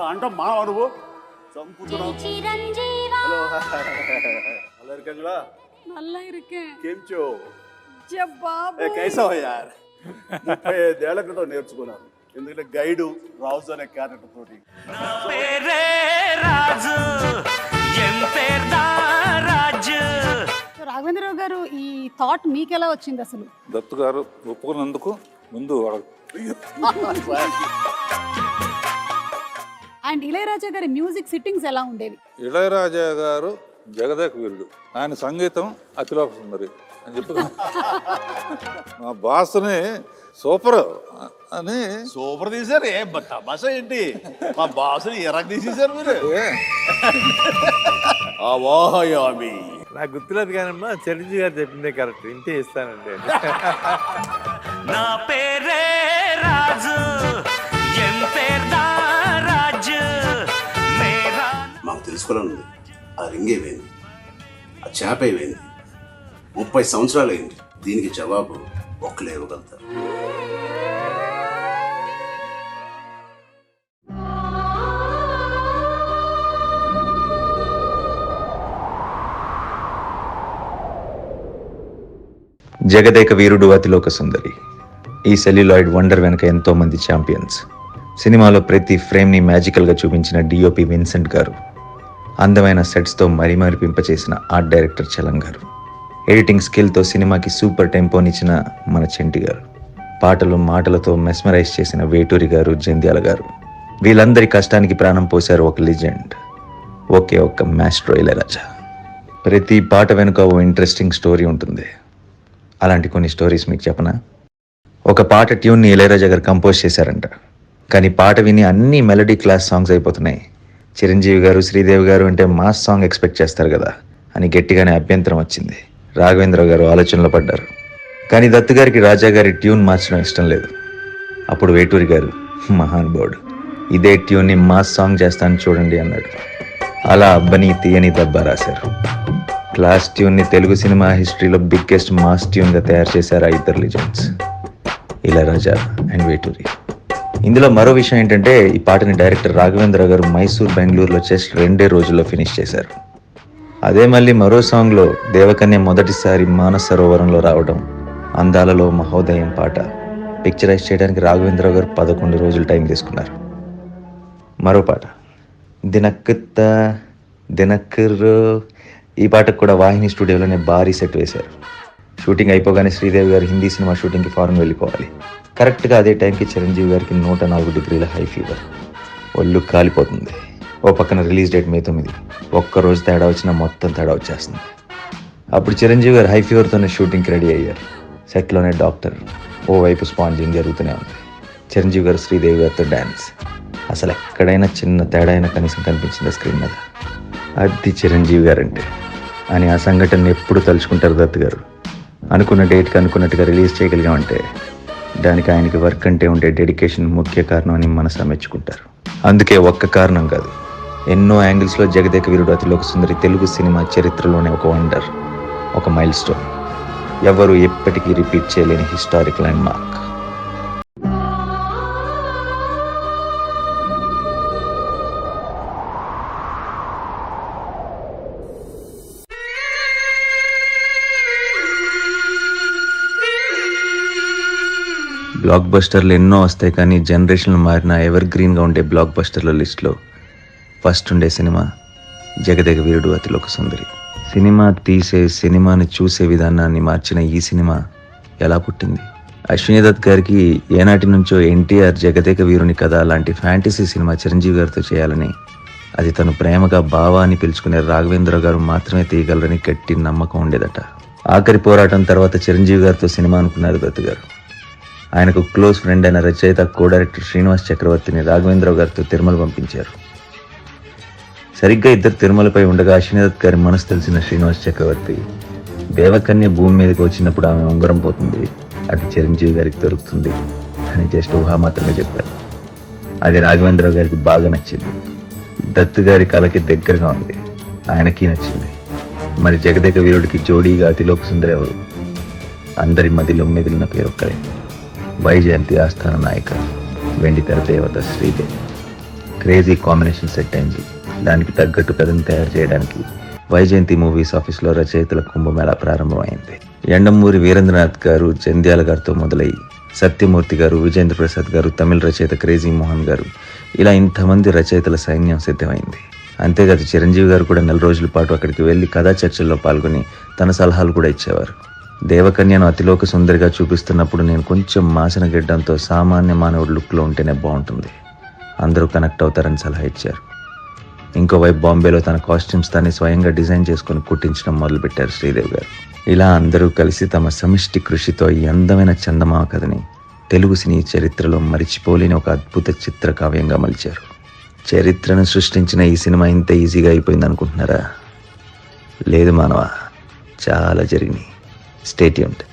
అంట మానవ నువ్వు చంపుతున్నావు. హలో நல்லா இருக்கீங்களா? நல்லா இருக்கேன். కేంచో బాబు కైసా యార్ 35 ఏళ్ల క్రితం నేర్చుకున్నాను. ఎందుకంటే గైడు రాజు అనే క్యారెక్టర్ తోటి. రాఘవేంద్రరావు గారు ఈ థాట్ మీకు ఎలా వచ్చింది అసలు? దత్తు గారు ఒప్పుకున్నందుకు ముందు అండ్ ఇళయరాజా గారి మ్యూజిక్ సిట్టింగ్స్ ఎలా ఉండేవి? ఇళయరాజా గారు జగదేక వీరుడు, ఆయన సంగీతం అతిలోక సుందరి అని చెప్పి మా బాస్ని సూపర్ అని సూపర్ తీశారు. ఏ తమాషా ఏంటి, మా బాసుని ఎరగ తీసేశారు మీరు. అవాహయామి నాకు గుర్తులేదు కానమ్మా, చిరంజీవి గారు చెప్పిందే కరెక్ట్, ఇంటే ఇస్తానండి. నా పేరే రాజు, రాజు మాకు తెలుసుకోవాలని ఉంది. ఆ రింగ్ ఏమైంది, ఆ చేప ఏమైంది, 30 సంవత్సరాలు అయింది. దీనికి జవాబు ఒక్కలే ఇవ్వగలుగుతారు. జగదేక వీరుడు అతిలోక సుందరి. ఈ సెల్యులాయిడ్ వండర్ వెనుక ఎంతో మంది ఛాంపియన్స్. సినిమాలో ప్రతి ఫ్రేమ్ని మ్యాజికల్గా చూపించిన డిఓపి విన్సెంట్ గారు, అందమైన సెట్స్తో మరిపింపచేసిన ఆర్ట్ డైరెక్టర్ చలం గారు, ఎడిటింగ్ స్కిల్తో సినిమాకి సూపర్ టెంపోనిచ్చిన మన చెంటి గారు, పాటలు మాటలతో మెస్మరైజ్ చేసిన వేటూరి గారు, జంధ్యాల గారు, వీళ్ళందరి కష్టానికి ప్రాణం పోశారు ఒక లెజెండ్, ఒకే ఒక్క మాస్ట్రో ఇళయరాజా. ప్రతి పాట వెనుక ఓ ఇంట్రెస్టింగ్ స్టోరీ ఉంటుంది. అలాంటి కొన్ని స్టోరీస్ మీకు చెప్పనా? ఒక పాట ట్యూన్ని ఇళయరాజా గారు కంపోజ్ చేశారంట, కానీ పాట విని అన్ని మెలడీ క్లాస్ సాంగ్స్ అయిపోతున్నాయి. చిరంజీవి గారు, శ్రీదేవి గారు అంటే మాస్ సాంగ్ ఎక్స్పెక్ట్ చేస్తారు కదా అని గట్టిగానే అభ్యంతరం వచ్చింది. రాఘవేంద్రరావు గారు ఆలోచనలో పడ్డారు. కానీ దత్తు గారికి రాజా గారి ట్యూన్ మార్చడం ఇష్టం లేదు. అప్పుడు వేటూరి గారు, మహానుభావుడు, ఇదే ట్యూన్ని మాస్ సాంగ్ చేస్తాను చూడండి అన్నాడు. అలా అబ్బని తీయని దెబ్బ రాశారు. క్లాస్ ట్యూన్ని తెలుగు సినిమా హిస్టరీలో బిగ్గెస్ట్ మాస్ ట్యూన్గా తయారు చేశారు ఆ ఇద్దరు లెజెండ్స్, ఇళయరాజా అండ్ వేటూరి. ఇందులో మరో విషయం ఏంటంటే, ఈ పాటని డైరెక్టర్ రాఘవేంద్రరావు గారు మైసూర్, బెంగళూరులో జస్ట్ 2 రోజుల్లో ఫినిష్ చేశారు. అదే మళ్ళీ మరో సాంగ్లో దేవకన్య మొదటిసారి మానస సరోవరంలో రావడం, అందాలలో మహోదయం పాట పిక్చరైజ్ చేయడానికి రాఘవేంద్రరావు గారు 11 రోజులు టైం తీసుకున్నారు. మరో పాట దినక్కుత్త దినక్కుర్రో, ఈ పాటకు కూడా వాహిని స్టూడియోలోనే భారీ సెట్ వేశారు. షూటింగ్ అయిపోగానే శ్రీదేవి గారు హిందీ సినిమా షూటింగ్కి ఫారెన్ వెళ్ళిపోవాలి. కరెక్ట్గా అదే టైంకి చిరంజీవి గారికి 104 డిగ్రీల హై ఫీవర్, ఒళ్ళు కాలిపోతుంది. ఓ పక్కన రిలీజ్ డేట్ May 9, ఒక్కరోజు తేడా వచ్చినా మొత్తం తేడా వచ్చేస్తుంది. అప్పుడు చిరంజీవి గారు హై ఫీవర్తోనే షూటింగ్కి రెడీ అయ్యారు. సెట్లోనే డాక్టర్, ఓవైపు స్పాంజింగ్ జరుగుతూనే ఉంది. చిరంజీవి గారు శ్రీదేవి గారితో డ్యాన్స్, అసలు ఎక్కడైనా చిన్న తేడా అయినా కనీసం కనిపించింది స్క్రీన్ మీద. అది చిరంజీవి గారు అంటే అని ఆ సంఘటన ఎప్పుడు తలుచుకుంటారు దత్తు గారు. అనుకున్న డేట్కి అనుకున్నట్టుగా రిలీజ్ చేయగలిగామంటే దానికి ఆయనకి వర్క్ అంటే ఉండే డెడికేషన్ ముఖ్య కారణం అని మనసు మెచ్చుకుంటారు. అందుకే ఒక్క కారణం కాదు, ఎన్నో యాంగిల్స్లో జగదేక వీరుడు అతిలోక సుందరి తెలుగు సినిమా చరిత్రలోనే ఒక వండర్, ఒక మైల్ స్టోన్, ఎవరు ఎప్పటికీ రిపీట్ చేయలేని హిస్టారిక్ ల్యాండ్ మార్క్. బ్లాక్ బస్టర్లు ఎన్నో వస్తాయి, కానీ జనరేషన్లు మారిన ఎవర్ గ్రీన్గా ఉండే బ్లాక్ బస్టర్ల లిస్ట్లో ఫస్ట్ ఉండే సినిమా జగదేక వీరుడు అతిలోక సుందరి. సినిమా తీసే, సినిమాని చూసే విధానాన్ని మార్చిన ఈ సినిమా ఎలా పుట్టింది? అశ్విని దత్ గారికి ఏనాటి నుంచో ఎన్టీఆర్ జగదేక వీరుని కథ లాంటి ఫ్యాంటసీ సినిమా చిరంజీవి గారితో చేయాలని, అది తను ప్రేమగా బావా అని పిలుచుకునే రాఘవేంద్ర గారు మాత్రమే తీయగలరని గట్టి నమ్మకం ఉండేదట. ఆఖరి పోరాటం తర్వాత చిరంజీవి గారితో సినిమా అనుకున్నారు దత్ గారు. ఆయనకు క్లోజ్ ఫ్రెండ్ అయిన రచయిత, కో డైరెక్టర్ శ్రీనివాస్ చక్రవర్తిని రాఘవేంద్రరావు గారితో తిరుమల పంపించారు. సరిగ్గా ఇద్దరు తిరుమలపై ఉండగా అశ్విని దత్ గారి మనసు తెలిసిన శ్రీనివాస్ చక్రవర్తి, దేవకన్య భూమి మీదకి వచ్చినప్పుడు ఆమె ఉంగరం పోతుంది, అది చిరంజీవి గారికి దొరుకుతుంది అని జస్ట్ ఊహా మాత్రమే చెప్పారు. అది రాఘవేంద్రరావు గారికి బాగా నచ్చింది. దత్తు గారి కళకి దగ్గరగా ఉంది, ఆయనకి నచ్చింది. మరి జగదేక వీరుడికి జోడీగా అతిలోక సుందరి ఎవరు? అందరి మదిలో మెదిలిన పేరు ఒక్కరే, వైజయంతి ఆస్థాన నాయక, వెండితెర దేవత శ్రీదేవి. క్రేజీ కాంబినేషన్ సెట్ అయింది. దానికి తగ్గట్టు కథను తయారు చేయడానికి వైజయంతి మూవీస్ ఆఫీస్లో రచయితల కుంభమేళా ప్రారంభమైంది. ఎండమూరి వీరేంద్రనాథ్ గారు, జంధ్యాల గారితో మొదలై సత్యమూర్తి గారు, విజేంద్ర ప్రసాద్ గారు, తమిళ రచయిత క్రేజీ మోహన్ గారు, ఇలా ఇంతమంది రచయితల సైన్యం సిద్ధమైంది. అంతేకాదు చిరంజీవి గారు కూడా 4 రోజుల పాటు అక్కడికి వెళ్ళి కథా చర్చల్లో పాల్గొని తన సలహాలు కూడా ఇచ్చేవారు. దేవకన్యను అతిలోక సుందరిగా చూపిస్తున్నప్పుడు నేను కొంచెం మాసిన గిడ్డంతో సామాన్య మానవుడు లుక్లో ఉంటేనే బాగుంటుంది, అందరూ కనెక్ట్ అవుతారని సలహా ఇచ్చారు. ఇంకోవైపు బాంబేలో తన కాస్ట్యూమ్స్ తాన్ని స్వయంగా డిజైన్ చేసుకుని కుట్టించడం మొదలుపెట్టారు శ్రీదేవి గారు. ఇలా అందరూ కలిసి తమ సమిష్టి కృషితో ఈ అందమైన చందమామ కథని తెలుగు సినీ చరిత్రలో మరిచిపోలేని ఒక అద్భుత చిత్ర కావ్యంగా మలిచారు. చరిత్రను సృష్టించిన ఈ సినిమా ఇంత ఈజీగా అయిపోయింది అనుకుంటున్నారా? లేదు మానవ, చాలా జరిగినాయి. Stay tuned.